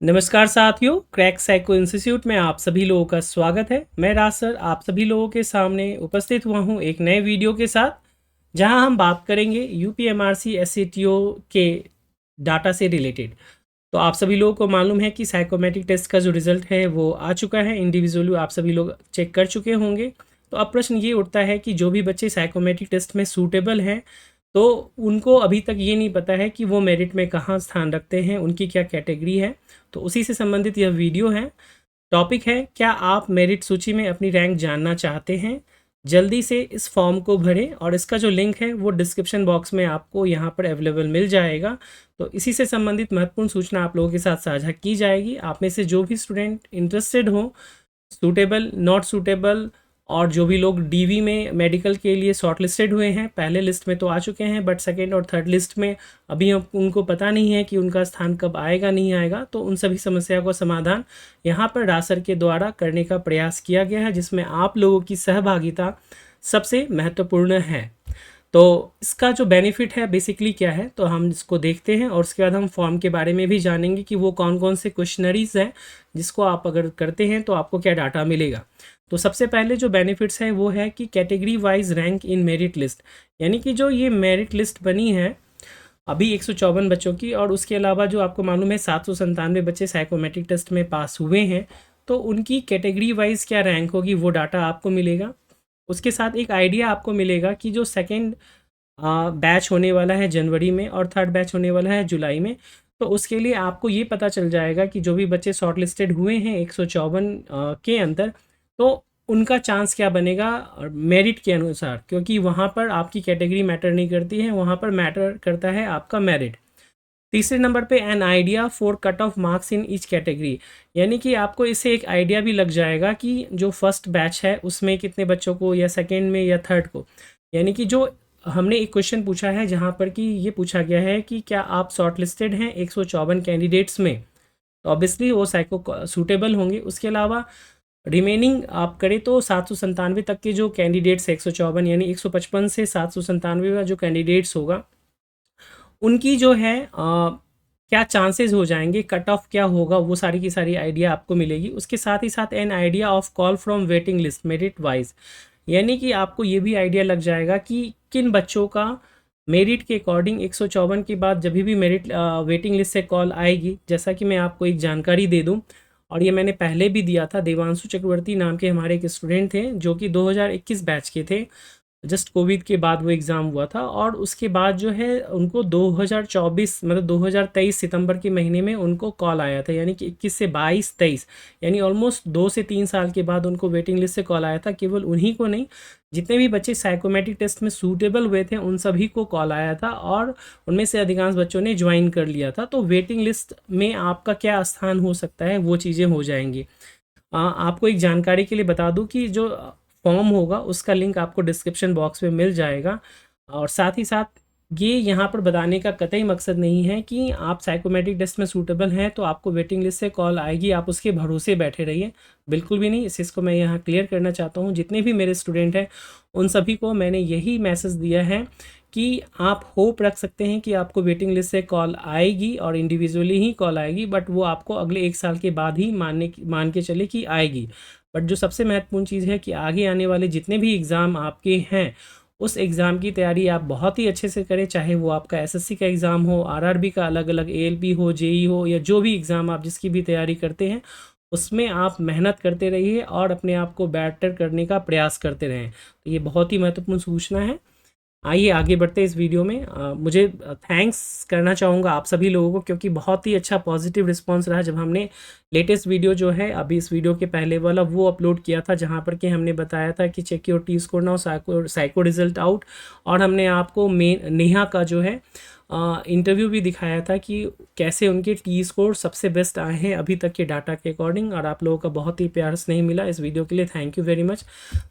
नमस्कार साथियों, crack psycho institute में आप सभी लोगों का स्वागत है। मैं राज सर आप सभी लोगों के सामने उपस्थित हुआ हूं एक नए वीडियो के साथ, जहां हम बात करेंगे यूपीएमआरसी एससीटीओ के डाटा से रिलेटेड। तो आप सभी लोगों को मालूम है कि साइकोमेट्रिक टेस्ट का जो रिजल्ट है वो आ चुका है, इंडिविजुअली आप सभी लोग चेक कर चुके होंगे। तो अब प्रश्न ये उठता है कि जो भी बच्चे साइकोमेट्रिक टेस्ट में सूटेबल हैं, तो उनको अभी तक ये नहीं पता है कि वो मेरिट में कहाँ स्थान रखते हैं, उनकी क्या कैटेगरी है। तो उसी से संबंधित यह वीडियो है। टॉपिक है, क्या आप मेरिट सूची में अपनी रैंक जानना चाहते हैं? जल्दी से इस फॉर्म को भरें और इसका जो लिंक है वो डिस्क्रिप्शन बॉक्स में आपको यहाँ पर अवेलेबल मिल जाएगा। तो इसी से संबंधित महत्वपूर्ण सूचना आप लोगों के साथ साझा की जाएगी। आप में से जो भी स्टूडेंट इंटरेस्टेड हो, सूटेबल, नॉट सूटेबल, और जो भी लोग डीवी में मेडिकल के लिए शॉर्ट लिस्टेड हुए हैं, पहले लिस्ट में तो आ चुके हैं बट सेकेंड और थर्ड लिस्ट में अभी उनको पता नहीं है कि उनका स्थान कब आएगा नहीं आएगा, तो उन सभी समस्या का समाधान यहाँ पर रासर के द्वारा करने का प्रयास किया गया है, जिसमें आप लोगों की सहभागिता सबसे महत्वपूर्ण है। तो इसका जो बेनिफिट है बेसिकली क्या है, तो हम इसको देखते हैं और उसके बाद हम फॉर्म के बारे में भी जानेंगे कि वो कौन कौन से क्वेश्चनरीज हैं जिसको आप अगर करते हैं तो आपको क्या डाटा मिलेगा। तो सबसे पहले जो बेनिफिट्स है वो है कि category wise rank in merit list, यानी कि जो ये मेरिट लिस्ट बनी है अभी 154 बच्चों की, और उसके अलावा जो आपको मालूम है 797 बच्चे साइकोमेट्रिक टेस्ट में पास हुए हैं, तो उनकी कैटेगरी वाइज क्या रैंक होगी वो डाटा आपको मिलेगा। उसके साथ एक आइडिया आपको मिलेगा कि जो सेकेंड बैच होने वाला है जनवरी में और थर्ड बैच होने वाला है जुलाई में, तो उसके लिए आपको ये पता चल जाएगा कि जो भी बच्चे शॉर्ट लिस्टेड हुए हैं 154 के अंदर, तो उनका चांस क्या बनेगा मेरिट के अनुसार, क्योंकि वहाँ पर आपकी कैटेगरी मैटर नहीं करती है, वहाँ पर मैटर करता है आपका मेरिट। तीसरे नंबर पे an idea for cut off marks in each category, यानी कि आपको इससे एक आइडिया भी लग जाएगा कि जो फर्स्ट बैच है उसमें कितने बच्चों को, या सेकेंड में या थर्ड को, यानी कि जो हमने एक क्वेश्चन पूछा है जहाँ पर कि ये पूछा गया है कि क्या आप शॉर्ट लिस्टेड हैं 154 कैंडिडेट्स में, तो ऑब्वियसली वो साइको सूटेबल होंगे। उसके अलावा रिमेनिंग आप करें तो 797 तक के जो कैंडिडेट्स 154 यानी 155 से 797 का जो कैंडिडेट्स होगा उनकी जो है क्या चांसेस हो जाएंगे, कट ऑफ क्या होगा, वो सारी की सारी आइडिया आपको मिलेगी। उसके साथ ही साथ an idea of call from waiting list merit wise, यानी कि आपको ये भी आइडिया लग जाएगा कि किन बच्चों का मेरिट के अकॉर्डिंग 154 के बाद जब भी मेरिट वेटिंग लिस्ट से कॉल आएगी। जैसा कि मैं आपको एक जानकारी दे दूं, और ये मैंने पहले भी दिया था, देवांशु चक्रवर्ती नाम के हमारे एक स्टूडेंट थे जो कि 2021 बैच के थे। जस्ट कोविड के बाद वो एग्ज़ाम हुआ था, और उसके बाद जो है उनको 2024 मतलब 2023 सितंबर के महीने में उनको कॉल आया था, यानी कि 21 से 22 23, यानी ऑलमोस्ट 2 से 3 साल के बाद उनको वेटिंग लिस्ट से कॉल आया था। केवल उन्हीं को नहीं, जितने भी बच्चे साइकोमेट्रिक टेस्ट में सूटेबल हुए थे उन सभी को कॉल आया था, और उनमें से अधिकांश बच्चों ने ज्वाइन कर लिया था। तो वेटिंग लिस्ट में आपका क्या स्थान हो सकता है वो चीज़ें हो जाएंगी। आपको एक जानकारी के लिए बता दूं कि जो फॉर्म होगा उसका लिंक आपको डिस्क्रिप्शन बॉक्स में मिल जाएगा। और साथ ही साथ ये यहाँ पर बताने का कतई मकसद नहीं है कि आप साइकोमेट्रिक टेस्ट में सूटेबल हैं तो आपको वेटिंग लिस्ट से कॉल आएगी, आप उसके भरोसे बैठे रहिए, बिल्कुल भी नहीं। इस चीज़ को मैं यहाँ क्लियर करना चाहता हूँ। जितने भी मेरे स्टूडेंट हैं उन सभी को मैंने यही मैसेज दिया है कि आप होप रख सकते हैं कि आपको वेटिंग लिस्ट से कॉल आएगी, और इंडिविजुअली ही कॉल आएगी, बट वो आपको अगले 1 साल के बाद ही मान के चले कि आएगी। बट जो सबसे महत्वपूर्ण चीज़ है कि आगे आने वाले जितने भी एग्ज़ाम आपके हैं उस एग्ज़ाम की तैयारी आप बहुत ही अच्छे से करें, चाहे वो आपका एसएससी का एग्ज़ाम हो, आरआरबी का अलग अलग, एएलपी हो, जेई हो, या जो भी एग्ज़ाम आप जिसकी भी तैयारी करते हैं उसमें आप मेहनत करते रहिए और अपने आप को बेटर करने का प्रयास करते रहें। तो ये बहुत ही महत्वपूर्ण सूचना है। आइए आगे बढ़ते इस वीडियो में। मुझे थैंक्स करना चाहूँगा आप सभी लोगों को, क्योंकि बहुत ही अच्छा पॉजिटिव रिस्पांस रहा जब हमने लेटेस्ट वीडियो जो है अभी इस वीडियो के पहले वाला वो अपलोड किया था, जहाँ पर कि हमने बताया था कि check your T score now, psycho result out, और हमने आपको नेहा का जो है इंटरव्यू भी दिखाया था कि कैसे उनके टी स्कोर सबसे बेस्ट आए हैं अभी तक के डाटा के अकॉर्डिंग, और आप लोगों का बहुत ही प्यार स्नेह मिला इस वीडियो के लिए, थैंक यू वेरी मच।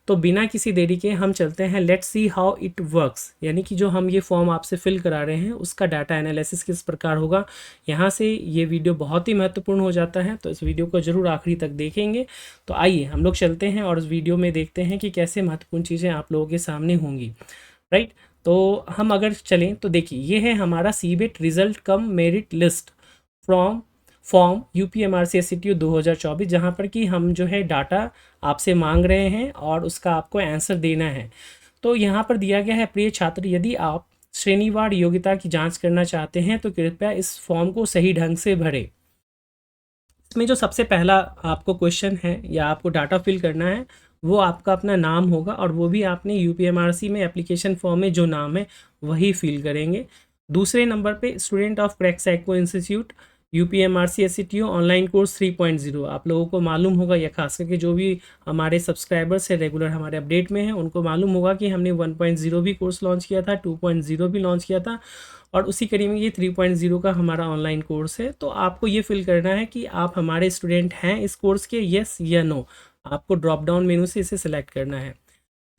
तो बिना किसी देरी के हम चलते हैं, let's see how it works, यानी कि जो हम ये फॉर्म आपसे फिल करा रहे हैं उसका डाटा एनालिसिस किस प्रकार होगा। यहाँ से ये वीडियो बहुत ही महत्वपूर्ण हो जाता है, तो इस वीडियो को ज़रूर आखिरी तक देखेंगे। तो आइए हम लोग चलते हैं और इस वीडियो में देखते हैं कि कैसे महत्वपूर्ण चीज़ें आप लोगों के सामने होंगी, राइट। तो हम अगर चलें तो देखिए, ये है हमारा CBAT result cum merit list from form UPMRC SCTU 2024, जहाँ पर कि हम जो है डाटा आपसे मांग रहे हैं और उसका आपको आंसर देना है। तो यहाँ पर दिया गया है, प्रिय छात्र, यदि आप श्रेणीवार योग्यता की जांच करना चाहते हैं तो कृपया इस फॉर्म को सही ढंग से भरें। इसमें जो सबसे पहला आपको क्वेश्चन है या आपको डाटा फिल करना है वो आपका अपना नाम होगा, और वो भी आपने UPMRC में एप्लीकेशन फॉर्म में जो नाम है वही फिल करेंगे। दूसरे नंबर पे student of crack psycho institute UPMRC SCTU online course 3.0, आप लोगों को मालूम होगा या खास करके जो भी हमारे सब्सक्राइबर्स है रेगुलर हमारे अपडेट में हैं उनको मालूम होगा कि हमने 1.0 भी कोर्स लॉन्च किया था, 2.0 भी लॉन्च किया था, और उसी कड़ी में ये 3.0 का हमारा ऑनलाइन कोर्स है। तो आपको ये फिल करना है कि आप हमारे स्टूडेंट हैं इस कोर्स के, येस या नो। आपको ड्रॉप डाउन मेनू से इसे सिलेक्ट करना है।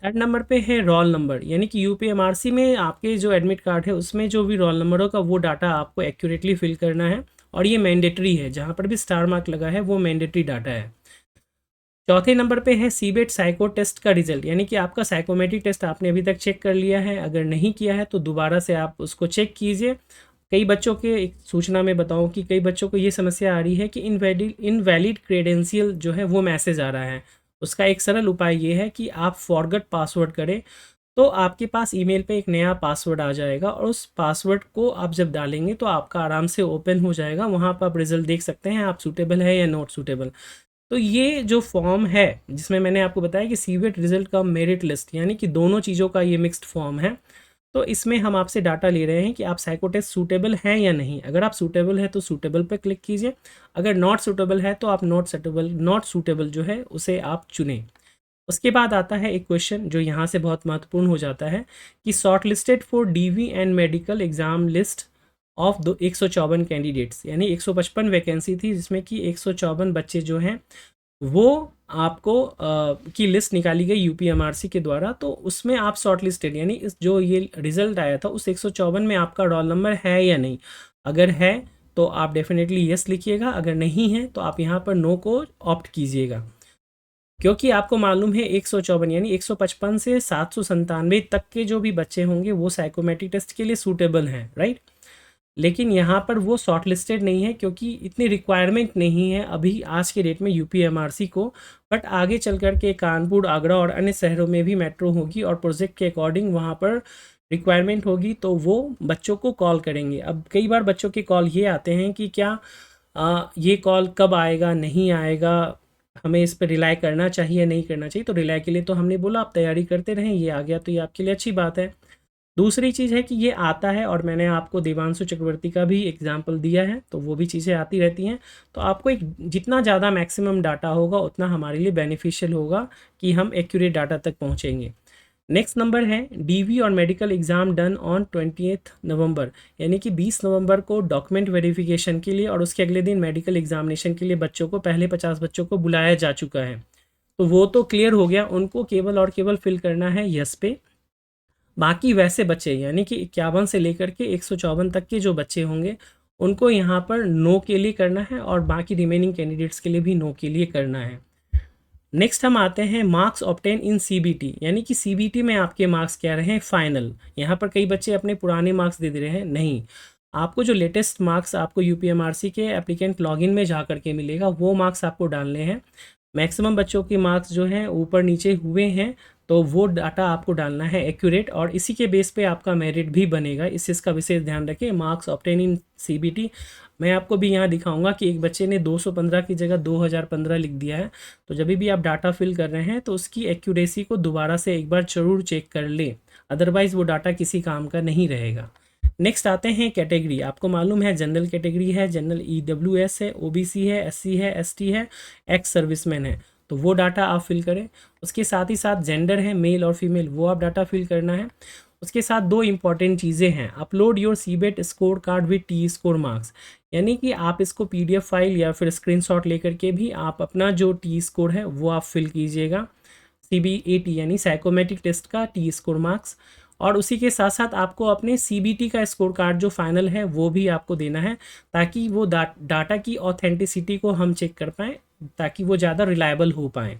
थर्ड नंबर पे है रोल नंबर, यानी कि UPMRC में आपके जो एडमिट कार्ड है उसमें जो भी रोल नंबर होगा वो डाटा आपको एक्यूरेटली फिल करना है, और ये मैंडेटरी है, जहाँ पर भी स्टार मार्क लगा है वो मैंडेटरी डाटा है। चौथे नंबर पे है सीबेट साइको टेस्ट का रिजल्ट, यानी कि आपका साइकोमेट्रिक टेस्ट आपने अभी तक चेक कर लिया है, अगर नहीं किया है तो दोबारा से आप उसको चेक कीजिए। कई बच्चों के, एक सूचना में बताऊं कि कई बच्चों को ये समस्या आ रही है कि इनवैलिड क्रेडेंशियल जो है वो मैसेज आ रहा है। उसका एक सरल उपाय ये है कि आप फॉरगेट पासवर्ड करें, तो आपके पास ईमेल पे एक नया पासवर्ड आ जाएगा, और उस पासवर्ड को आप जब डालेंगे तो आपका आराम से ओपन हो जाएगा, वहाँ पर आप रिजल्ट देख सकते हैं आप सूटेबल है या नॉट सूटेबल। तो ये जो फॉर्म है जिसमें मैंने आपको बताया कि सीबेट रिजल्ट का मेरिट लिस्ट, यानी कि दोनों चीज़ों का ये मिक्स्ड फॉर्म है। तो इसमें हम आपसे डाटा ले रहे हैं कि आप साइको टेस्ट सूटेबल हैं या नहीं। अगर आप सूटेबल है तो सूटेबल पर क्लिक कीजिए, अगर नॉट सूटेबल है तो आप नॉट सूटेबल जो है उसे आप चुनें। उसके बाद आता है एक क्वेश्चन जो यहाँ से बहुत महत्वपूर्ण हो जाता है कि short listed for DV and medical exam list of 154 candidates, यानी 155 वैकेंसी थी जिसमें कि 154 बच्चे जो हैं वो आपको की लिस्ट निकाली गई UPMRC के द्वारा। तो उसमें आप शॉर्ट लिस्टेड, यानी इस जो ये रिजल्ट आया था उस 154 में आपका रोल नंबर है या नहीं। अगर है तो आप डेफिनेटली यस लिखिएगा, अगर नहीं है तो आप यहाँ पर नो को ऑप्ट कीजिएगा, क्योंकि आपको मालूम है 154 यानी 155 से 797 तक के जो भी बच्चे होंगे वो साइकोमेट्रिक टेस्ट के लिए सूटेबल हैं, राइट। लेकिन यहाँ पर वो शॉर्ट लिस्टेड नहीं है क्योंकि इतनी रिक्वायरमेंट नहीं है अभी आज के डेट में UPMRC को, बट आगे चल कर के कानपुर, आगरा और अन्य शहरों में भी मेट्रो होगी और प्रोजेक्ट के अकॉर्डिंग वहाँ पर रिक्वायरमेंट होगी, तो वो बच्चों को कॉल करेंगे। अब कई बार बच्चों के कॉल ये आते हैं कि क्या ये कॉल कब आएगा, नहीं आएगा, हमें इस पर रिलाई करना चाहिए नहीं करना चाहिए। तो रिलाई के लिए तो हमने बोला आप तैयारी करते रहें, ये आ गया तो ये आपके लिए अच्छी बात है। दूसरी चीज़ है कि ये आता है, और मैंने आपको देवांशु चक्रवर्ती का भी एग्जाम्पल दिया है, तो वो भी चीज़ें आती रहती हैं। तो आपको एक जितना ज़्यादा मैक्सिमम डाटा होगा उतना हमारे लिए बेनिफिशियल होगा कि हम एक्यूरेट डाटा तक पहुँचेंगे। नेक्स्ट नंबर है DV और मेडिकल एग्ज़ाम डन ऑन 20 नवंबर, यानी कि 20 नवंबर को डॉक्यूमेंट वेरिफिकेशन के लिए और उसके अगले दिन मेडिकल एग्जामिनेशन के लिए बच्चों को, पहले 50 बच्चों को बुलाया जा चुका है। तो वो तो क्लियर हो गया, उनको केवल और केवल फिल करना है यस पे। बाकी वैसे बच्चे यानी कि 51 से लेकर के 154 तक के जो बच्चे होंगे उनको यहाँ पर नो के लिए करना है, और बाकी रिमेनिंग कैंडिडेट्स के लिए भी नो के लिए करना है। नेक्स्ट हम आते हैं मार्क्स ऑब्टेन इन CBT, यानी कि CBT में आपके मार्क्स क्या रहे हैं फाइनल। यहाँ पर कई बच्चे अपने पुराने मार्क्स दे दे रहे हैं, नहीं, आपको जो लेटेस्ट मार्क्स आपको UPMRC के एप्लीकेंट लॉगिन में जा करके मिलेगा वो मार्क्स आपको डालने हैं। मैक्सिमम बच्चों के मार्क्स जो हैं ऊपर नीचे हुए हैं, तो वो डाटा आपको डालना है एक्यूरेट, और इसी के बेस पे आपका मेरिट भी बनेगा। इस चीज़ का विशेष ध्यान रखें। मार्क्स ऑब्टेन इन CBT, मैं आपको भी यहाँ दिखाऊंगा कि एक बच्चे ने 215 की जगह 2015 लिख दिया है। तो जब भी आप डाटा फिल कर रहे हैं तो उसकी एक्यूरेसी को दोबारा से एक बार ज़रूर चेक कर लें, अदरवाइज़ वो डाटा किसी काम का नहीं रहेगा। नेक्स्ट आते हैं कैटेगरी। आपको मालूम है जनरल कैटेगरी है, जनरल EWS है, OBC है, SC है, ST है, एक्स सर्विसमैन है, तो वो डाटा आप फिल करें। उसके साथ ही साथ जेंडर है, मेल और फीमेल, वो आप डाटा फिल करना है। उसके साथ दो इंपॉर्टेंट चीज़ें हैं, upload your CBAT score card with T score marks, यानी कि आप इसको PDF फाइल या फिर स्क्रीनशॉट लेकर के भी आप अपना जो टी स्कोर है वो आप फिल कीजिएगा, CBAT यानी साइकोमेट्रिक टेस्ट का टी स्कोर मार्क्स। और उसी के साथ साथ आपको अपने CBT का स्कोर कार्ड जो फाइनल है वो भी आपको देना है, ताकि वो डाटा की ऑथेंटिसिटी को हम चेक कर पाएँ, ताकि वो ज़्यादा रिलायबल हो पाएँ।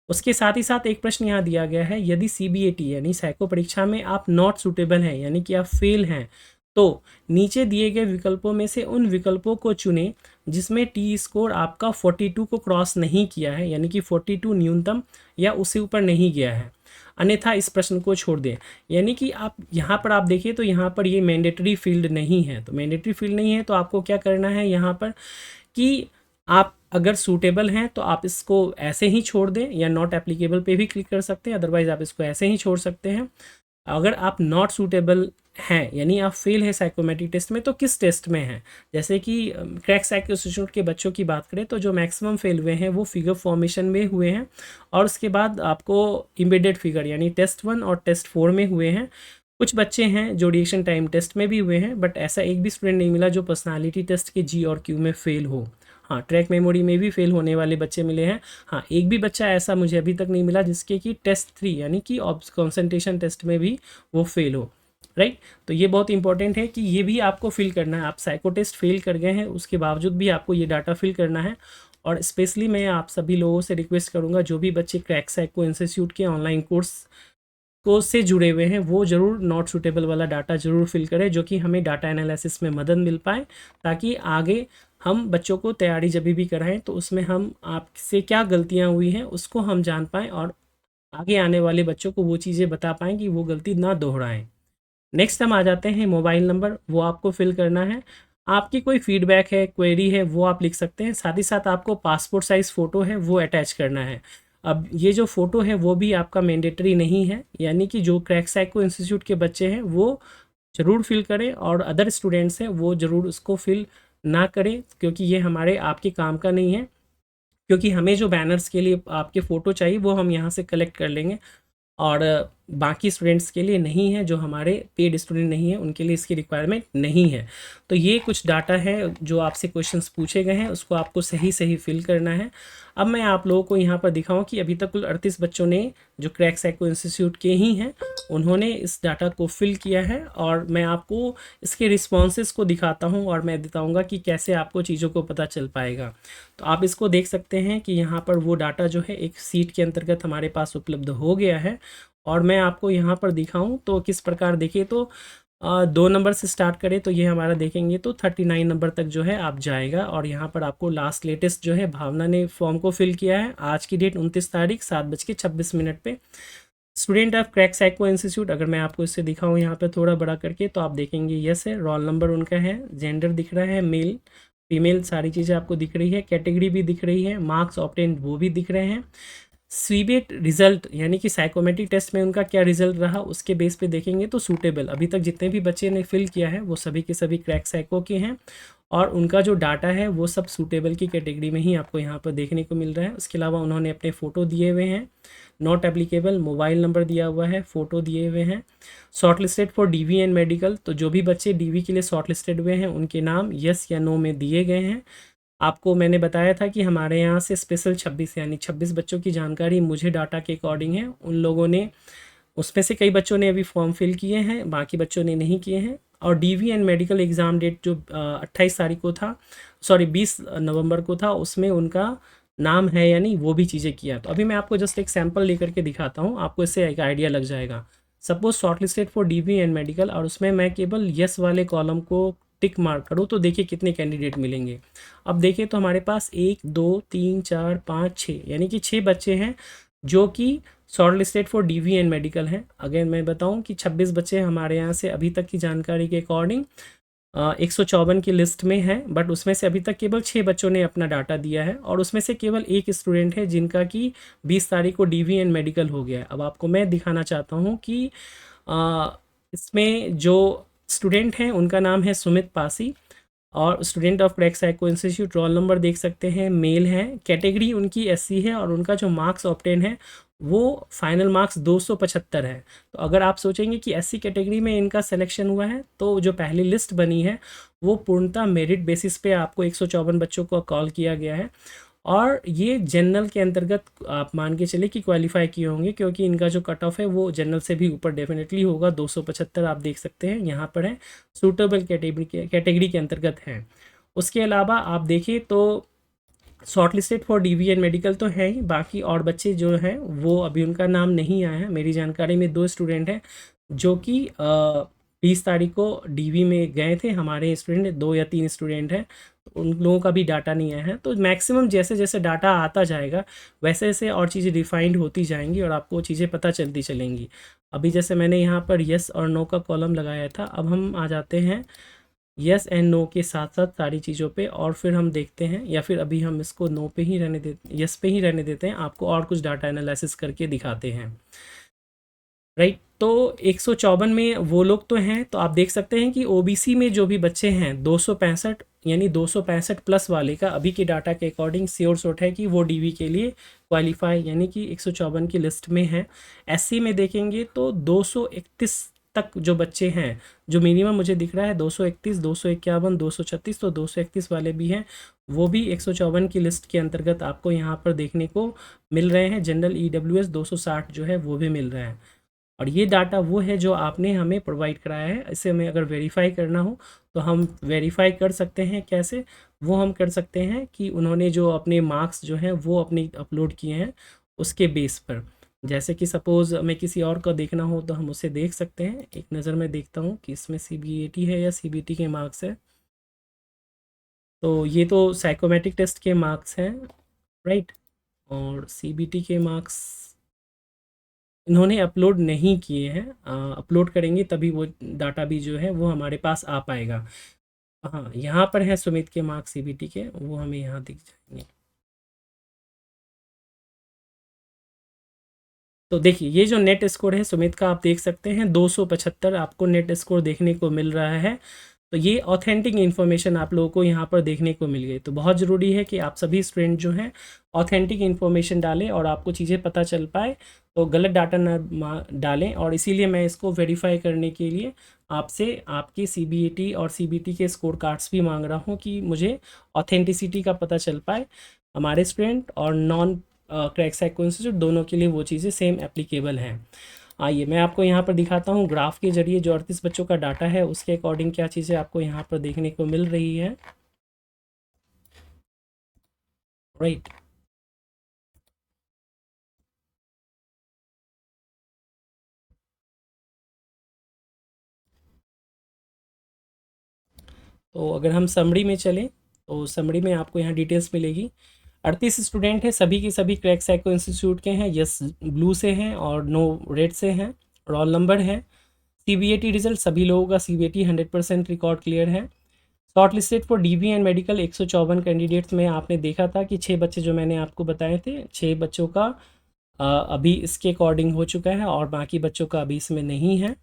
उसके साथ ही साथ एक प्रश्न यहाँ दिया गया है, यदि CBAT यानी साइको परीक्षा में आप नॉट सूटेबल हैं यानी कि आप फेल हैं, तो नीचे दिए गए विकल्पों में से उन विकल्पों को चुनें जिसमें टी स्कोर आपका 42 को क्रॉस नहीं किया है, यानी कि 42 न्यूनतम या उससे ऊपर नहीं गया है, अन्यथा इस प्रश्न को छोड़ दें। यानी कि आप यहाँ पर आप देखिए तो यहाँ पर ये मैंडेटरी फील्ड नहीं है, तो मैंडेटरी फील्ड नहीं है तो आपको क्या करना है यहाँ पर कि आप अगर सूटेबल हैं तो आप इसको ऐसे ही छोड़ दें, या नॉट एप्लीकेबल पे भी क्लिक कर सकते हैं, अदरवाइज़ आप इसको ऐसे ही छोड़ सकते हैं। अगर आप नॉट सूटेबल हैं यानी आप फेल है साइकोमेट्रिक टेस्ट में, तो किस टेस्ट में हैं, जैसे कि क्रैक साइको इंस्टीट्यूट के बच्चों की बात करें तो जो मैक्सिमम फेल हुए हैं वो फिगर फॉर्मेशन में हुए हैं, और उसके बाद आपको इम्बेडेड फिगर यानी टेस्ट 1 और टेस्ट 4 में हुए हैं। कुछ बच्चे हैं जो रिएक्शन टाइम टेस्ट में भी हुए हैं, बट ऐसा एक भी स्टूडेंट नहीं मिला जो पर्सनालिटी टेस्ट के जी और क्यू में फेल हो। हाँ, ट्रैक मेमोरी में भी फेल होने वाले बच्चे मिले हैं। हाँ, एक भी बच्चा ऐसा मुझे अभी तक नहीं मिला जिसके कि टेस्ट 3 यानी कि कंसंट्रेशन टेस्ट में भी वो फेल हो, राइट। तो ये बहुत इंपॉर्टेंट है कि ये भी आपको फिल करना है। आप साइको टेस्ट फेल कर गए हैं उसके बावजूद भी आपको ये डाटा फिल करना है। और स्पेशली मैं आप सभी लोगों से रिक्वेस्ट करूँगा, जो भी बच्चे क्रैक साइको इंस्टीट्यूट के ऑनलाइन कोर्स से जुड़े हुए हैं वो ज़रूर नॉट सूटेबल वाला डाटा ज़रूर फिल करें, जो कि हमें डाटा एनालिसिस में मदद मिल पाए, ताकि आगे हम बच्चों को तैयारी जब भी कराएं तो उसमें हम आपसे क्या गलतियां हुई हैं उसको हम जान पाएँ, और आगे आने वाले बच्चों को वो चीज़ें बता पाएँ कि वो गलती ना दोहराएं। नेक्स्ट हम आ जाते हैं मोबाइल नंबर, वो आपको फिल करना है। आपकी कोई फीडबैक है, क्वेरी है, वो आप लिख सकते हैं। साथ ही साथ आपको पासपोर्ट साइज़ फ़ोटो है वो अटैच करना है। अब ये जो फ़ोटो है वो भी आपका मैंडेटरी नहीं है, यानी कि जो क्रैक साइको इंस्टीट्यूट के बच्चे हैं वो ज़रूर फिल करें, और अदर स्टूडेंट्स हैं वो ज़रूर उसको फिल ना करें, क्योंकि ये हमारे आपके काम का नहीं है। क्योंकि हमें जो बैनर्स के लिए आपके फ़ोटो चाहिए वो हम यहाँ से कलेक्ट कर लेंगे, और बाकी स्टूडेंट्स के लिए नहीं है, जो हमारे पेड स्टूडेंट नहीं है उनके लिए इसकी रिक्वायरमेंट नहीं है। तो ये कुछ डाटा है जो आपसे क्वेश्चंस पूछे गए हैं, उसको आपको सही सही फिल करना है। अब मैं आप लोगों को यहाँ पर दिखाऊं कि अभी तक कुल 38 बच्चों ने, जो क्रैक साइको इंस्टीट्यूट के ही हैं, उन्होंने इस डाटा को फिल किया है, और मैं आपको इसके रिस्पॉन्सेस को दिखाता हूँ और मैं बताऊँगा कि कैसे आपको चीज़ों को पता चल पाएगा। तो आप इसको देख सकते हैं कि यहाँ पर वो डाटा जो है एक सीट के अंतर्गत हमारे पास उपलब्ध हो गया है, और मैं आपको यहाँ पर दिखाऊं तो किस प्रकार, देखिए तो 2 नंबर से स्टार्ट करें तो ये हमारा देखेंगे तो 39 नंबर तक जो है आप जाएगा, और यहाँ पर आपको लास्ट लेटेस्ट जो है भावना ने फॉर्म को फिल किया है, आज की डेट 29 तारीख 7:26 पे। Student of crack psycho institute, अगर मैं आपको इससे दिखाऊं यहाँ पे थोड़ा बड़ा करके तो आप देखेंगे यस है, रोल नंबर उनका है, जेंडर दिख रहा है, मेल फीमेल सारी चीज़ें आपको दिख रही है, कैटेगरी भी दिख रही है, मार्क्स ऑब्टेन्ड वो भी दिख रहे हैं। सीबीएट रिजल्ट यानी कि साइकोमेट्रिक टेस्ट में उनका क्या रिजल्ट रहा उसके बेस पे देखेंगे तो सूटेबल, अभी तक जितने भी बच्चे ने फिल किया है वो सभी के सभी क्रैक साइको के हैं, और उनका जो डाटा है वो सब सूटेबल की कैटेगरी में ही आपको यहाँ पर देखने को मिल रहा है। उसके अलावा उन्होंने अपने फ़ोटो दिए हुए हैं, नॉट एप्लीकेबल, मोबाइल नंबर दिया हुआ है, फ़ोटो दिए हुए हैं। Short listed for DV and medical, तो जो भी बच्चे डीवी के लिए शॉर्ट लिस्टेड हुए हैं उनके नाम यस या नो में दिए गए हैं। आपको मैंने बताया था कि हमारे यहाँ से स्पेशल 26 यानी 26 बच्चों की जानकारी मुझे डाटा के अकॉर्डिंग है, उन लोगों ने, उसमें से कई बच्चों ने अभी फॉर्म फिल किए हैं, बाकी बच्चों ने नहीं किए हैं। और DV and medical exam date जो 28 तारीख को था, सॉरी 20 नवंबर को था, उसमें उनका नाम है या नहीं वो भी चीज़ें किया। तो अभी मैं आपको जस्ट एक सैम्पल लेकर के दिखाता हूँ, आपको इससे एक आइडिया लग जाएगा। Suppose short listed for DV and medical, और उसमें मैं केवल यस वाले कॉलम को टिक मार्क करूँ तो देखिए कितने कैंडिडेट मिलेंगे। अब देखिए तो हमारे पास 1 2 3 4 5 6 यानी कि 6 बच्चे हैं जो कि short listed for DV and medical हैं। अगेन मैं बताऊं कि 26 बच्चे हमारे यहाँ से अभी तक की जानकारी के अकॉर्डिंग 154 की लिस्ट में है, बट उसमें से अभी तक केवल 6 बच्चों ने अपना डाटा दिया है, और उसमें से केवल एक स्टूडेंट है जिनका कि 20 तारीख को डीवी एंड मेडिकल हो गया है। अब आपको मैं दिखाना चाहता हूँ कि इसमें जो स्टूडेंट हैं उनका नाम है सुमित पासी, और student of crack psycho institute, roll number देख सकते हैं, मेल है, कैटेगरी उनकी एससी है, और उनका जो मार्क्स ऑब्टेन है वो फाइनल मार्क्स 275 है। तो अगर आप सोचेंगे कि एससी कैटेगरी में इनका सिलेक्शन हुआ है, तो जो पहली लिस्ट बनी है वो पूर्णतः मेरिट बेसिस पे आपको 154 बच्चों को कॉल किया गया है, और ये जनरल के अंतर्गत आप मान के चले कि क्वालिफाई किए होंगे, क्योंकि इनका जो कट ऑफ है वो जनरल से भी ऊपर डेफिनेटली होगा। 275 आप देख सकते हैं यहाँ पर है, सूटेबल कैटेगरी के अंतर्गत है। उसके अलावा आप देखिए तो short listed for DV and medical तो है ही, बाकी और बच्चे जो हैं वो अभी उनका नाम नहीं आया है। मेरी जानकारी में 2 स्टूडेंट हैं जो कि 20 तारीख को डीवी में गए थे हमारे स्टूडेंट, 2 या 3 स्टूडेंट हैं, तो उन लोगों का भी डाटा नहीं आया है। तो मैक्सिमम जैसे जैसे डाटा आता जाएगा वैसे वैसे और चीज़ें रिफाइंड होती जाएंगी और आपको चीज़ें पता चलती चलेंगी। अभी जैसे मैंने यहाँ पर येस और नो का कॉलम लगाया था, अब हम आ जाते हैं येस एंड नो के साथ साथ सारी चीज़ों पे, और फिर हम देखते हैं, या फिर अभी हम इसको नो पे ही रहने देते, येस पे ही रहने देते हैं, आपको और कुछ डाटा एनालिसिस करके दिखाते हैं। राइट, तो 154 में वो लोग तो हैं, तो आप देख सकते हैं कि ओबीसी में जो भी बच्चे हैं 265 यानी 265 प्लस वाले का अभी के डाटा के अकॉर्डिंग श्योर शॉट है कि वो डीवी के लिए क्वालिफाई यानी कि 154 की लिस्ट में है। एससी में देखेंगे तो 231 तक जो बच्चे हैं, जो मिनिमम मुझे दिख रहा है 231, 251, 236, तो 231 वाले भी हैं, वो भी 154 की लिस्ट के अंतर्गत आपको यहाँ पर देखने को मिल रहे हैं। जनरल ईडब्ल्यूएस 260 जो है वो भी मिल रहा है, और ये डाटा वो है जो आपने हमें प्रोवाइड कराया है। इसे हमें अगर वेरीफाई करना हो तो हम वेरीफाई कर सकते हैं। कैसे? वो हम कर सकते हैं कि उन्होंने जो अपने मार्क्स जो हैं वो अपने अपलोड किए हैं उसके बेस पर। जैसे कि सपोज़ हमें किसी और का देखना हो तो हम उसे देख सकते हैं। एक नज़र में देखता हूँ कि इसमें सीबीएटी है या सीबीटी के मार्क्स है। तो ये तो साइकोमेट्रिक टेस्ट के मार्क्स हैं, राइट, और सीबीटी के मार्क्स इन्होंने अपलोड नहीं किए हैं। अपलोड करेंगे तभी वो डाटा भी जो है वो हमारे पास आ पाएगा। हाँ, यहाँ पर है सुमित के मार्क्स सीबीटी के, वो हमें यहाँ दिख जाएंगे। तो देखिए ये जो नेट स्कोर है सुमित का आप देख सकते हैं 275 आपको नेट स्कोर देखने को मिल रहा है। तो ये ऑथेंटिक इन्फॉर्मेशन आप लोगों को यहाँ पर देखने को मिल गई। तो बहुत ज़रूरी है कि आप सभी स्टूडेंट जो हैं ऑथेंटिक इन्फॉर्मेशन डालें और आपको चीज़ें पता चल पाए, तो गलत डाटा ना डालें। और इसीलिए मैं इसको वेरीफाई करने के लिए आपसे आपके सीबीएटी और सीबीटी के स्कोर कार्ड्स भी मांग रहा हूँ कि मुझे ऑथेंटिसिटी का पता चल पाए। हमारे स्टूडेंट और नॉन क्रैक साइको इंस्टीट्यूट दोनों के लिए वो चीज़ें सेम एप्लीकेबल हैं। आइए मैं आपको यहाँ पर दिखाता हूँ ग्राफ के जरिए जो 38 बच्चों का डाटा है उसके अकॉर्डिंग क्या चीज़ें आपको यहाँ पर देखने को मिल रही है। राइट, तो अगर हम समरी में चलें तो समरी में आपको यहाँ डिटेल्स मिलेगी। 38 स्टूडेंट हैं, सभी के सभी क्रैक साइको इंस्टीट्यूट के हैं। यस ब्लू से हैं और नो रेड से हैं। रोल नंबर है। सीबीएटी रिजल्ट सभी लोगों का सीबीएटी 100% रिकॉर्ड क्लियर है। Short listed for DV and medical 154 candidates में आपने देखा था कि 6 बच्चे जो मैंने आपको बताए थे, 6 बच्चों का अभी इसके अकॉर्डिंग हो चुका है और बाकी बच्चों का अभी इसमें नहीं है।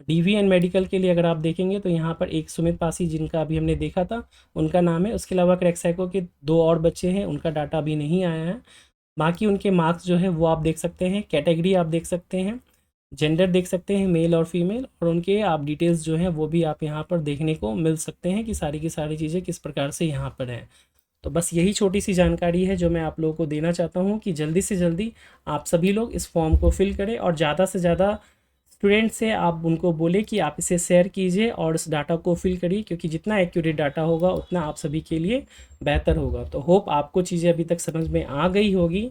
डीवी एंड मेडिकल के लिए अगर आप देखेंगे तो यहाँ पर एक सुमित पासी जिनका अभी हमने देखा था उनका नाम है। उसके अलावा क्रैक साइको के 2 और बच्चे हैं, उनका डाटा अभी नहीं आया है। बाकी उनके मार्क्स जो है वो आप देख सकते हैं। कैटेगरी आप देख सकते हैं, जेंडर देख सकते हैं, मेल और फीमेल, और उनके आप डिटेल्स जो हैं वो भी आप यहाँ पर देखने को मिल सकते हैं कि सारी की सारी चीज़ें किस प्रकार से यहाँ पर हैं। तो बस यही छोटी सी जानकारी है जो मैं आप लोगों को देना चाहता हूँ कि जल्दी से जल्दी आप सभी लोग इस फॉर्म को फिल करें और ज़्यादा से ज़्यादा स्टूडेंट से आप उनको बोले कि आप इसे शेयर कीजिए और इस डाटा को फिल करिए, क्योंकि जितना एक्यूरेट डाटा होगा उतना आप सभी के लिए बेहतर होगा। तो होप आपको चीज़ें अभी तक समझ में आ गई होगी।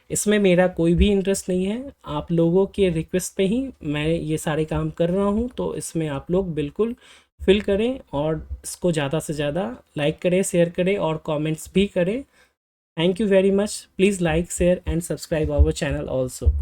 इसमें मेरा कोई भी इंटरेस्ट नहीं है, आप लोगों के रिक्वेस्ट पे ही मैं ये सारे काम कर रहा हूँ। तो इसमें आप लोग बिल्कुल फिल करें और इसको ज़्यादा से ज़्यादा लाइक करें, शेयर करें और कमेंट्स भी करें। Thank you very much. Please like, share and subscribe our channel also.